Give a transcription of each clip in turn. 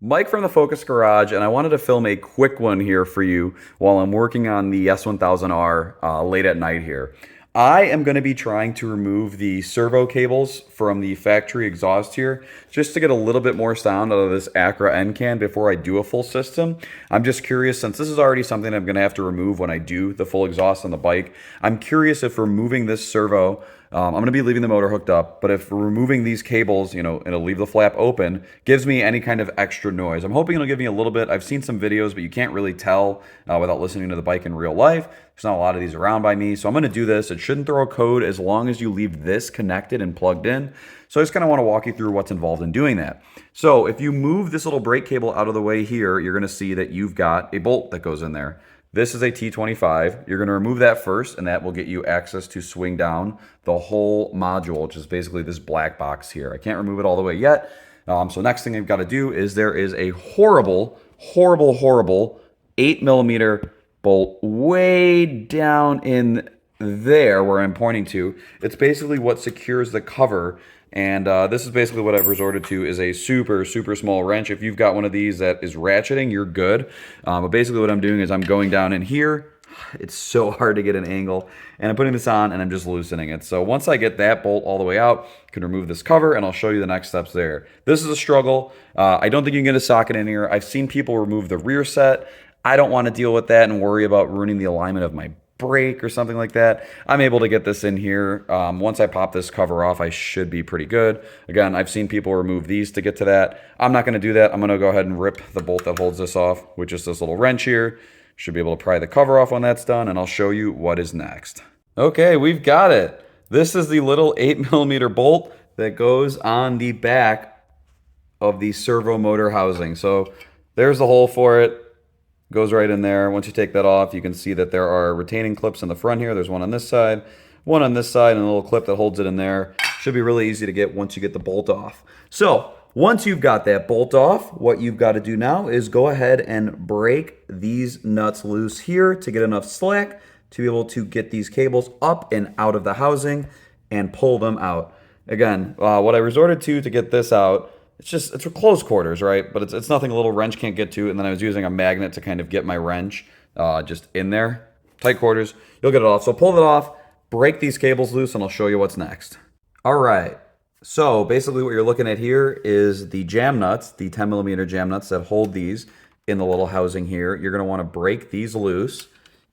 Mike from the Focus Garage, and I wanted to film a quick one here for you while I'm working on the S1000R late at night here. I am going to be trying to remove the servo cables from the factory exhaust here just to get a little bit more sound out of this Acra end can before I do a full system. I'm just curious, since this is already something I'm going to have to remove when I do the full exhaust on the bike, I'm curious if removing this servo, I'm going to be leaving the motor hooked up, but if removing these cables, it'll leave the flap open, gives me any kind of extra noise. I'm hoping it'll give me a little bit. I've seen some videos, but you can't really tell without listening to the bike in real life. There's not a lot of these around by me, so I'm going to do this. It shouldn't throw a code as long as you leave this connected and plugged in. So I just kind of want to walk you through what's involved in doing that. So if you move this little brake cable out of the way here, you're going to see that you've got a bolt that goes in there. This is a T25. You're going to remove that first, and that will get you access to swing down the whole module, which is basically this black box here. I can't remove it all the way yet. So next thing I've got to do is there is a horrible 8mm bolt way down in there where I'm pointing to. It's basically what secures the cover. And this is basically what I've resorted to is a super small wrench. If you've got one of these that is ratcheting, you're good. But basically what I'm doing is I'm going down in here. It's so hard to get an angle. And I'm putting this on and I'm just loosening it. So once I get that bolt all the way out, I can remove this cover and I'll show you the next steps there. This is a struggle. I don't think you can get a socket in here. I've seen people remove the rear set. I don't want to deal with that and worry about ruining the alignment of my brake or something like that. I'm able to get this in here. Once I pop this cover off, I should be pretty good. Again, I've seen people remove these to get to that. I'm not going to do that. I'm going to go ahead and rip the bolt that holds this off with just this little wrench here. Should be able to pry the cover off when that's done, and I'll show you what is next. Okay, we've got it. This is the little 8mm bolt that goes on the back of the servo motor housing. So there's the hole for it. Goes right in there. Once you take that off, you can see that there are retaining clips in the front here. There's one on this side, one on this side, and a little clip that holds it in there. Should be really easy to get once you get the bolt off. So once you've got that bolt off, what you've got to do now is go ahead and break these nuts loose here to get enough slack to be able to get these cables up and out of the housing and pull them out. Again, what I resorted to get this out, it's close quarters, right? But it's nothing a little wrench can't get to. And then I was using a magnet to kind of get my wrench just in there. Tight quarters, you'll get it off. So pull it off, break these cables loose, and I'll show you what's next. All right. So basically what you're looking at here is the jam nuts, the 10mm jam nuts that hold these in the little housing here. You're going to want to break these loose.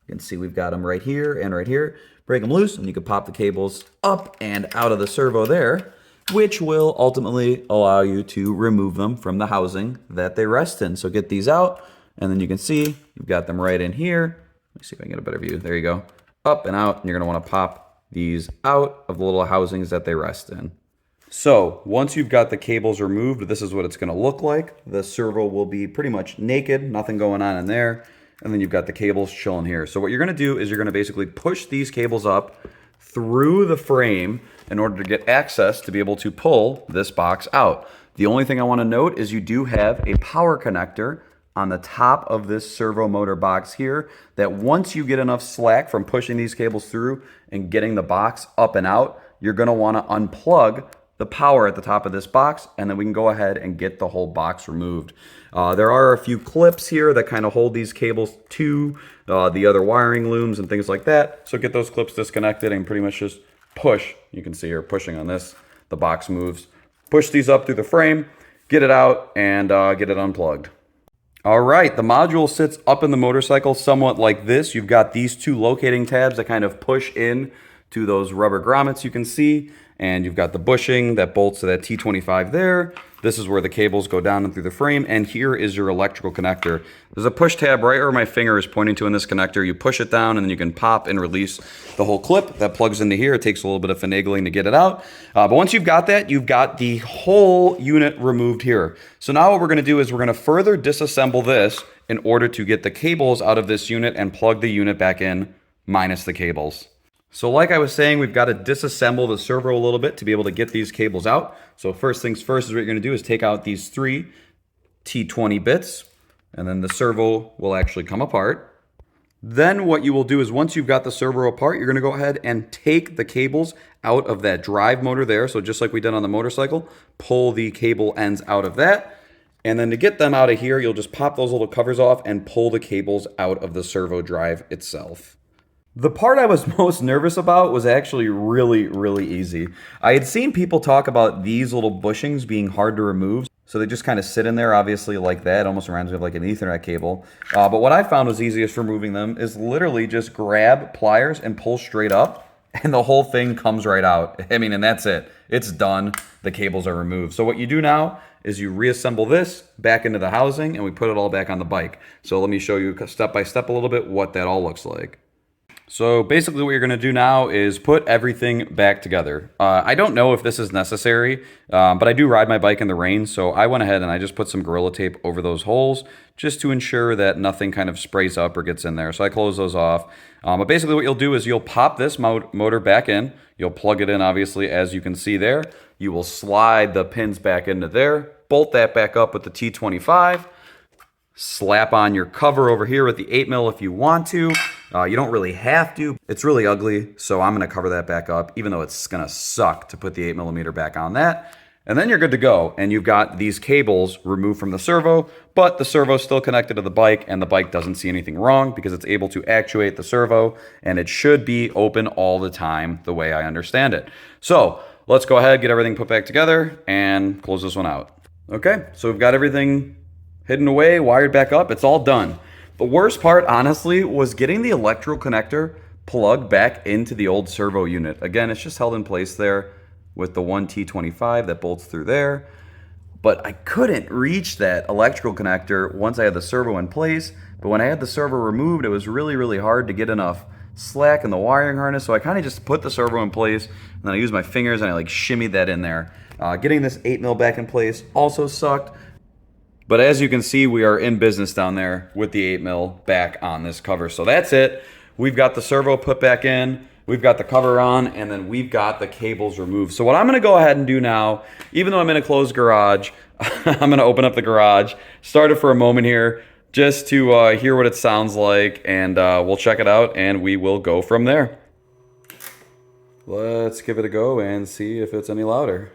You can see we've got them right here and right here. Break them loose, and you can pop the cables up and out of the servo there, which will ultimately allow you to remove them from the housing that they rest in. So get these out, and then you can see you've got them right in here. Let me see if I can get a better view. There you go. Up and out, and you're gonna wanna pop these out of the little housings that they rest in. So once you've got the cables removed, this is what it's gonna look like. The servo will be pretty much naked, nothing going on in there. And then you've got the cables chilling here. So what you're gonna do is you're gonna basically push these cables up through the frame in order to get access to be able to pull this box out. The only thing I want to note is you do have a power connector on the top of this servo motor box here that once you get enough slack from pushing these cables through and getting the box up and out, you're going to want to unplug the power at the top of this box, and then we can go ahead and get the whole box removed. There are a few clips here that kind of hold these cables to the other wiring looms and things like that. So get those clips disconnected and pretty much just push. You can see here pushing on this, the box moves. Push these up through the frame, get it out, and get it unplugged. All right, the module sits up in the motorcycle somewhat like this. You've got these two locating tabs that kind of push in to those rubber grommets you can see. And you've got the bushing that bolts to that T25 there. This is where the cables go down and through the frame. And here is your electrical connector. There's a push tab right where my finger is pointing to in this connector. You push it down and then you can pop and release the whole clip that plugs into here. It takes a little bit of finagling to get it out. But once you've got that, you've got the whole unit removed here. So now what we're gonna do is we're gonna further disassemble this in order to get the cables out of this unit and plug the unit back in minus the cables. So like I was saying, we've got to disassemble the servo a little bit to be able to get these cables out. So first things first is what you're going to do is take out these 3 T20 bits, and then the servo will actually come apart. Then what you will do is once you've got the servo apart, you're going to go ahead and take the cables out of that drive motor there. So just like we did on the motorcycle, pull the cable ends out of that. And then to get them out of here, you'll just pop those little covers off and pull the cables out of the servo drive itself. The part I was most nervous about was actually really easy. I had seen people talk about these little bushings being hard to remove, so they just kind of sit in there, obviously, like that. It almost reminds me of like an Ethernet cable. But what I found was easiest for removing them is literally just grab pliers and pull straight up, and the whole thing comes right out. I mean, and that's it. It's done. The cables are removed. So what you do now is you reassemble this back into the housing, and we put it all back on the bike. So let me show you step by step a little bit what that all looks like. So basically what you're going to do now is put everything back together. I don't know if this is necessary, but I do ride my bike in the rain, so I went ahead and I just put some Gorilla Tape over those holes just to ensure that nothing kind of sprays up or gets in there. So I close those off. But basically what you'll do is you'll pop this motor back in. You'll plug it in, obviously, as you can see there. You will slide the pins back into there, bolt that back up with the T25, slap on your cover over here with the 8mm if you want to. You don't really have to. It's really ugly, so I'm going to cover that back up, even though it's going to suck to put the 8mm back on that. And then you're good to go, and you've got these cables removed from the servo, but the servo's still connected to the bike, and the bike doesn't see anything wrong because it's able to actuate the servo, and it should be open all the time the way I understand it. So let's go ahead, get everything put back together, and close this one out. Okay, so we've got everything hidden away, wired back up. It's all done. The worst part, honestly, was getting the electrical connector plugged back into the old servo unit. Again, it's just held in place there with the one T25 that bolts through there. But I couldn't reach that electrical connector once I had the servo in place. But when I had the servo removed, it was really hard to get enough slack in the wiring harness. So I kind of just put the servo in place, and then I used my fingers and I like shimmied that in there. Getting this 8mm back in place also sucked. But as you can see, we are in business down there with the 8mm back on this cover. So that's it. We've got the servo put back in, we've got the cover on, and then we've got the cables removed. So what I'm gonna go ahead and do now, even though I'm in a closed garage, I'm gonna open up the garage, start it for a moment here, just to hear what it sounds like, and we'll check it out, and we will go from there. Let's give it a go and see if it's any louder.